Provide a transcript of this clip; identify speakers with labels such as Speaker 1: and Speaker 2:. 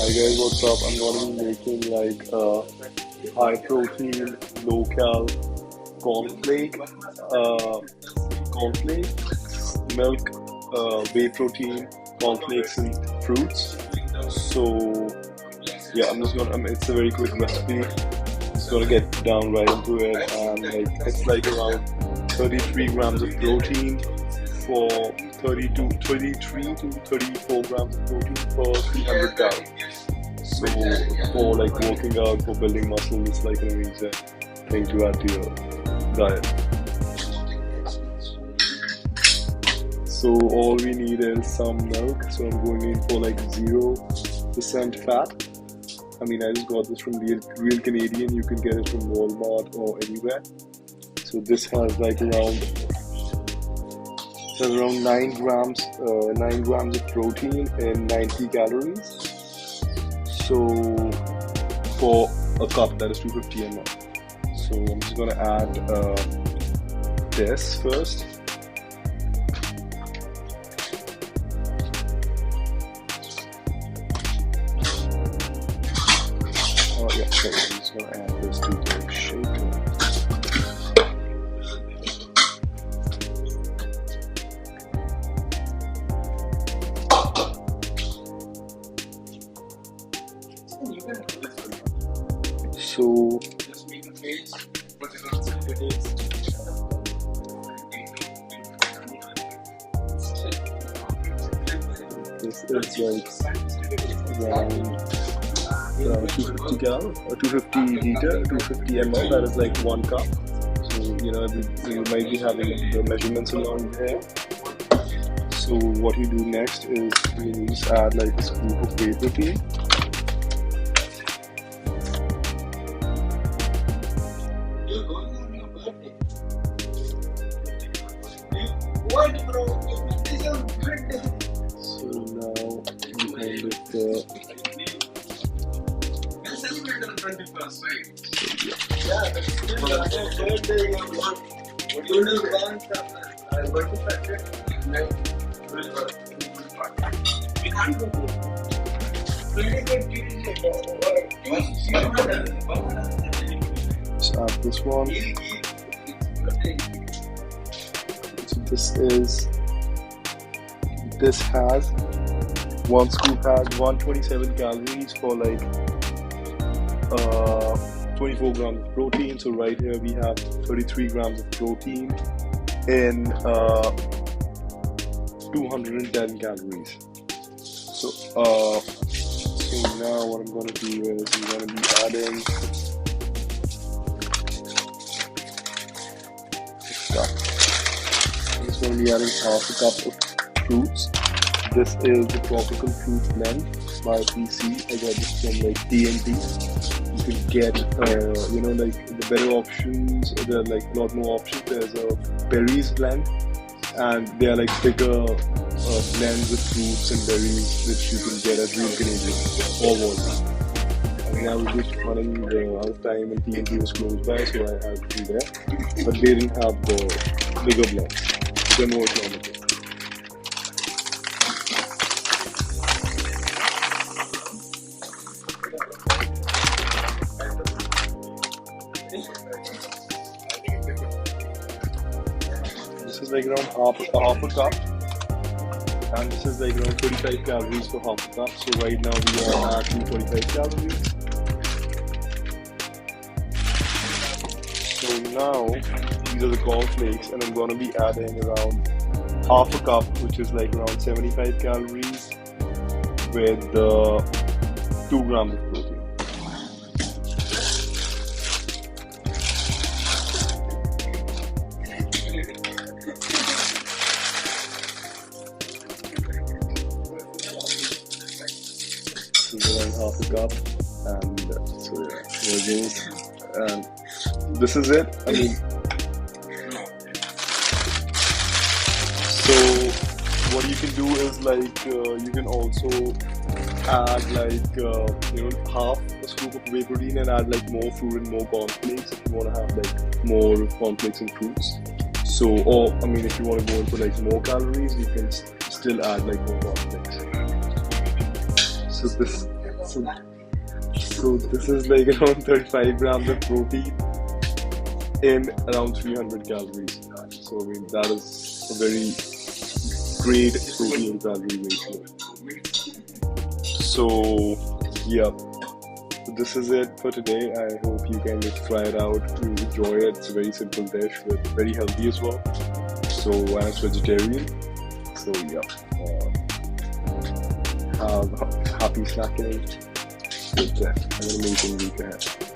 Speaker 1: Hi guys, what's up? I'm gonna be making like a high protein, low cal cornflake, milk, whey protein, cornflakes and fruits. So yeah, it's a very quick recipe. Just gonna get down right into it, and like it's like around 33 grams of protein for 33 to 34 grams of protein for 300 calories. So for like working out, for building muscle, it's like an amazing thing to add to your diet. So all we need is some milk. So I'm going in for like 0% fat. I mean, I just got this from Real Canadian. You can get it from Walmart or anywhere. So this has like around 9 grams of protein and 90 calories. So for a cup, that is 250 ml. So I'm just gonna add this first. Oh yeah, sorry, I'm just gonna add this to the shaker. So this is like around 250 gal or 250 liter, 250 ml. That is like 1 cup. So you might be having the measurements along here. So what you do next is you just add like a scoop of whey protein. So now you end with the just add this one. So this has one scoop has 127 calories for like 24 grams of protein. So right here we have 33 grams of protein in 210 calories. So now what I'm going to do is I'm going to be adding I'm just going to be adding half a cup of fruits. This is the tropical fruit blend by PC. I got this from like TNT. You can get like the better options. There are like a lot more options. There's a berries blend, and they are like bigger blends of fruits and berries which you can get at Real Canadian or Walmart. I mean, I was just running out of time and TNT was close by, so I had to be there. But they didn't have the bigger blends. They're more economical. This is like around half a cup, and this is like around 35 calories for half a cup. So right now we are at 245 calories. So now these are the cornflakes, and I'm going to be adding around half a cup, which is like around 75 calories, with 2 grams of protein. Around half a cup, and so yeah, here it goes. And this is it. I mean, so what you can do is like you can also add like half a scoop of whey protein and add like more fruit and more cornflakes if you want to have like more cornflakes and fruits. So, or I mean, if you want to go in for like more calories, you can still add like more cornflakes. So So, so this is like around 35 grams of protein in around 300 calories. So I mean that is a very great protein calorie ratio. So yeah, so this is it for today. I hope you can just try it out to enjoy it. It's a very simple dish, but very healthy as well. So and it's vegetarian. So yeah, have happy snacking. Good day. Have an amazing week ahead.